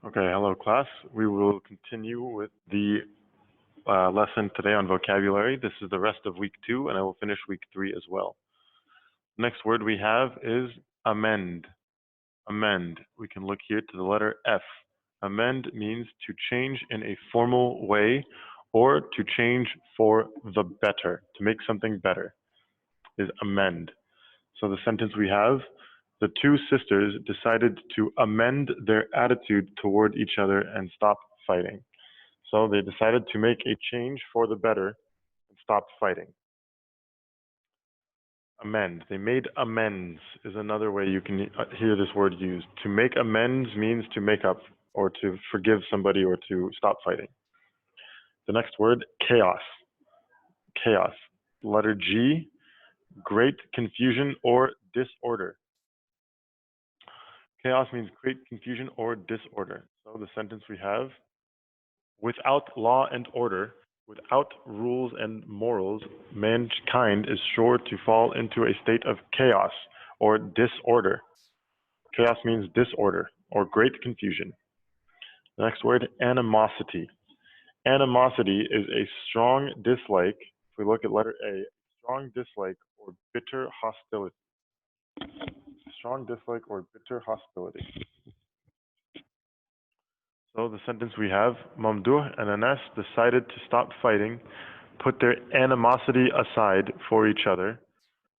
Okay, hello class. We will continue with the lesson today on vocabulary. This is the rest of week 2, and I will finish week 3 as well. Next word we have is amend. Amend. We can look here to the letter F. Amend means to change in a formal way or to change for the better, to make something better, is amend. So the sentence we have, the two sisters decided to amend their attitude toward each other and stop fighting. So they decided to make a change for the better and stop fighting. Amend. They made amends is another way you can hear this word used. To make amends means to make up or to forgive somebody or to stop fighting. The next word, chaos. Chaos. Letter G, great confusion or disorder. Chaos means great confusion or disorder. So the sentence we have, without law and order, without rules and morals, mankind is sure to fall into a state of chaos or disorder. Chaos means disorder or great confusion. The next word, animosity. Animosity is a strong dislike. If we look at letter A, strong dislike or bitter hostility. Strong dislike or bitter hostility. So the sentence we have, Mamdouh and Anas decided to stop fighting, put their animosity aside for each other,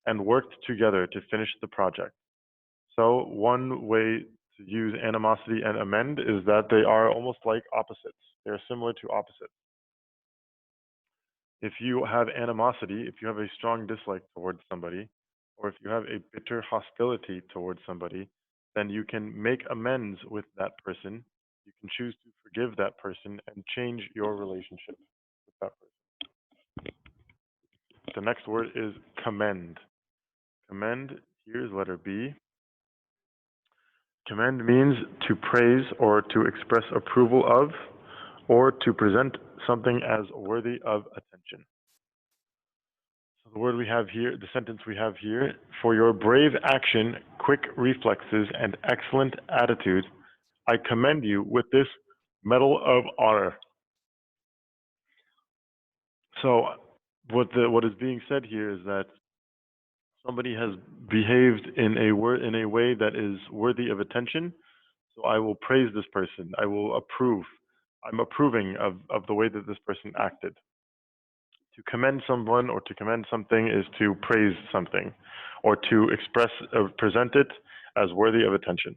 and worked together to finish the project. So one way to use animosity and amend is that they are almost like opposites. They are similar to opposites. If you have animosity, if you have a strong dislike towards somebody, or if you have a bitter hostility towards somebody, then you can make amends with that person. You can choose to forgive that person and change your relationship with that person. The next word is commend. Commend, here is letter B. Commend means to praise or to express approval of, or to present something as worthy of attention. So the word we have here, the sentence we have here, for your brave action, quick reflexes, and excellent attitude, I commend you with this Medal of Honor. So what is being said here is that somebody has behaved in a way that is worthy of attention. So I will praise this person. I will approve. I'm approving of the way that this person acted. To commend someone or to commend something is to praise something or to express or present it as worthy of attention.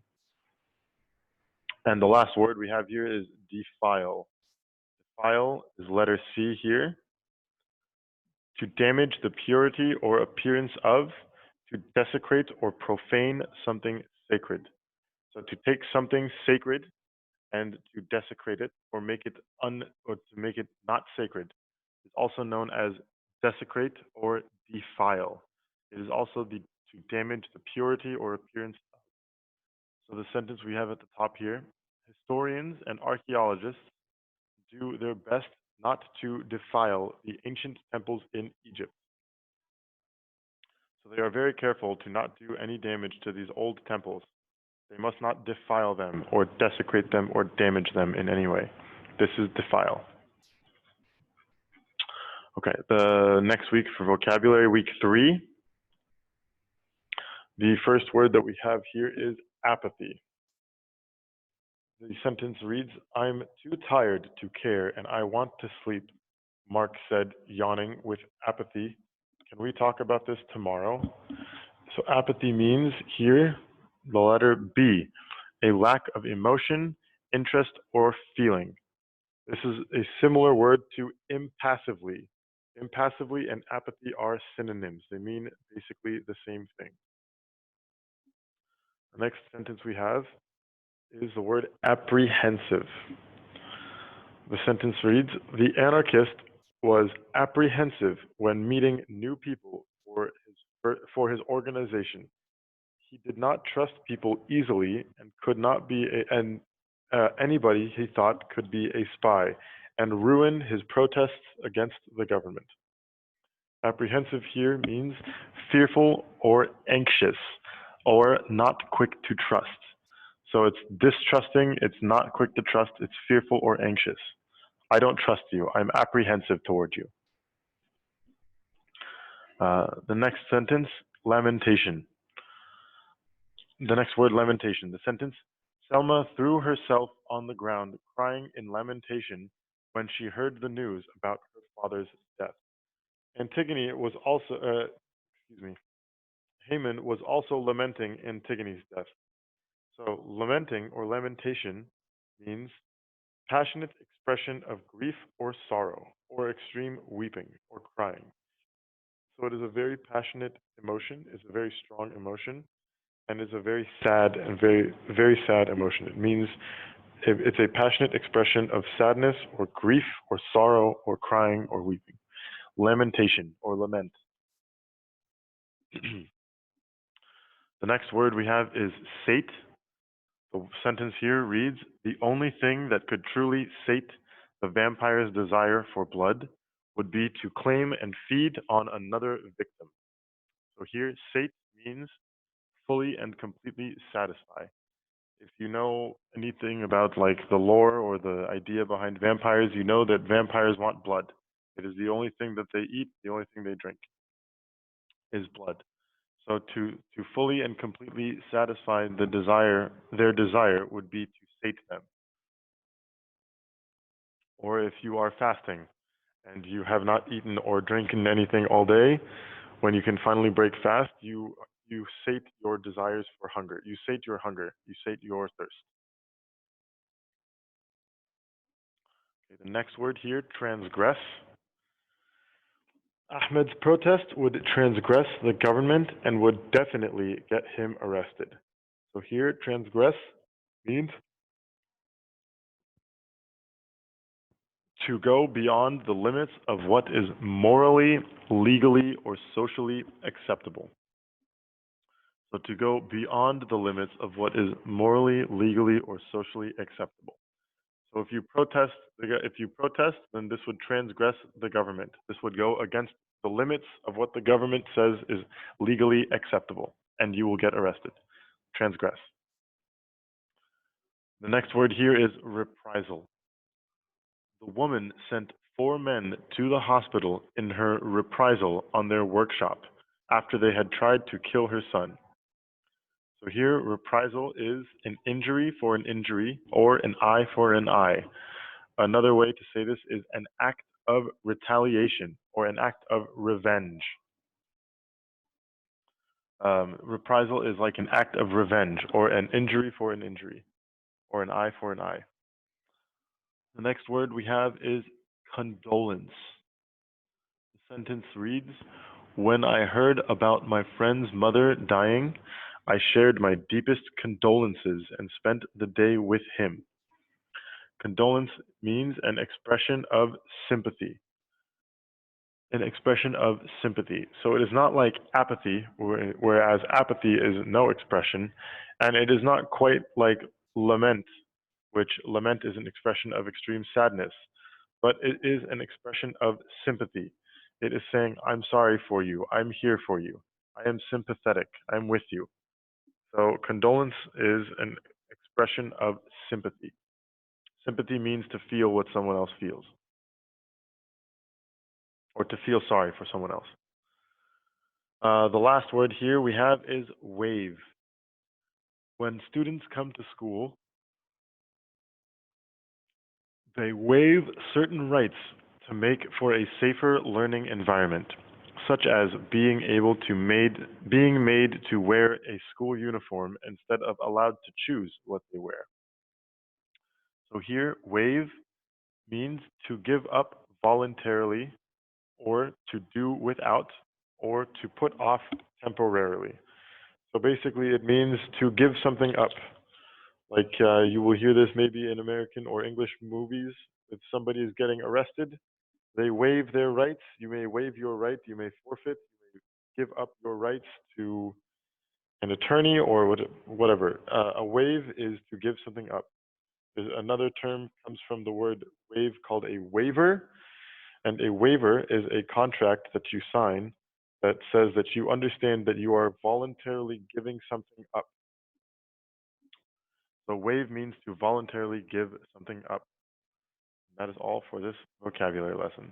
And the last word we have here is defile. Defile is letter C here. To damage the purity or appearance of, to desecrate or profane something sacred. So to take something sacred and to desecrate it or to make it not sacred is also known as desecrate or defile. It is also to damage the purity or appearance of. So the sentence we have at the top here, historians and archaeologists do their best not to defile the ancient temples in Egypt. So they are very careful to not do any damage to these old temples. They must not defile them or desecrate them or damage them in any way. This is defile. Okay, the next week for vocabulary, week 3. The first word that we have here is apathy. The sentence reads, I'm too tired to care and I want to sleep, Mark said, yawning with apathy. Can we talk about this tomorrow? So apathy means here, the letter B, a lack of emotion, interest, or feeling. This is a similar word to impassively. Impassively and apathy are synonyms. They mean basically the same thing. The next sentence we have is the word apprehensive. The sentence reads, the anarchist was apprehensive when meeting new people for his organization. He did not trust people easily and could not be anybody he thought could be a spy and ruin his protests against the government. Apprehensive here means fearful or anxious or not quick to trust. So it's distrusting, it's not quick to trust, it's fearful or anxious. I don't trust you. I'm apprehensive toward you. The next sentence, lamentation. The next word, lamentation. The sentence, Selma threw herself on the ground, crying in lamentation when she heard the news about her father's death. Antigone was also, excuse me, Haman was also lamenting Antigone's death. So lamenting or lamentation means passionate expression of grief or sorrow, or extreme weeping or crying. So it is a very passionate emotion, it's a very strong emotion, and it's a very sad and very sad emotion. It means it's a passionate expression of sadness or grief or sorrow or crying or weeping. Lamentation or lament. The next word we have is sate. The sentence here reads, the only thing that could truly sate the vampire's desire for blood would be to claim and feed on another victim. So here, sate means fully and completely satisfy. If you know anything about like the lore or the idea behind vampires, you know that vampires want blood. It is the only thing that they eat, the only thing they drink is blood. So to fully and completely satisfy their desire would be to sate them. Or if you are fasting and you have not eaten or drinking anything all day, when you can finally break fast, you sate your desires for hunger. You sate your hunger. You sate your thirst. Okay, the next word here, transgress. Ahmed's protest would transgress the government and would definitely get him arrested. So here, transgress means to go beyond the limits of what is morally, legally, or socially acceptable. So to go beyond the limits of what is morally, legally, or socially acceptable. So if you protest, then this would transgress the government. This would go against the limits of what the government says is legally acceptable, and you will get arrested. Transgress. The next word here is reprisal. The woman sent 4 men to the hospital in her reprisal on their workshop after they had tried to kill her son. So here, reprisal is an injury for an injury or an eye for an eye. Another way to say this is an act of retaliation or an act of revenge. Reprisal is like an act of revenge or an injury for an injury or an eye for an eye. The next word we have is condolence. The sentence reads, when I heard about my friend's mother dying, I shared my deepest condolences and spent the day with him. Condolence means an expression of sympathy. An expression of sympathy. So it is not like apathy, whereas apathy is no expression, and it is not quite like lament, which lament is an expression of extreme sadness, but it is an expression of sympathy. It is saying, I'm sorry for you, I'm here for you, I am sympathetic, I'm with you. So condolence is an expression of sympathy. Sympathy means to feel what someone else feels, or to feel sorry for someone else. The last word here we have is waive. When students come to school, they waive certain rights to make for a safer learning environment, such as being made to wear a school uniform instead of allowed to choose what they wear. So here, waive means to give up voluntarily, or to do without, or to put off temporarily. So basically, it means to give something up. Like you will hear this maybe in American or English movies. If somebody is getting arrested, they waive their rights. You may waive your right. You may forfeit. You may give up your rights to an attorney or whatever. A waive is to give something up. There's another term comes from the word waive called a waiver. And a waiver is a contract that you sign that says that you understand that you are voluntarily giving something up. So waive means to voluntarily give something up. That is all for this vocabulary lesson.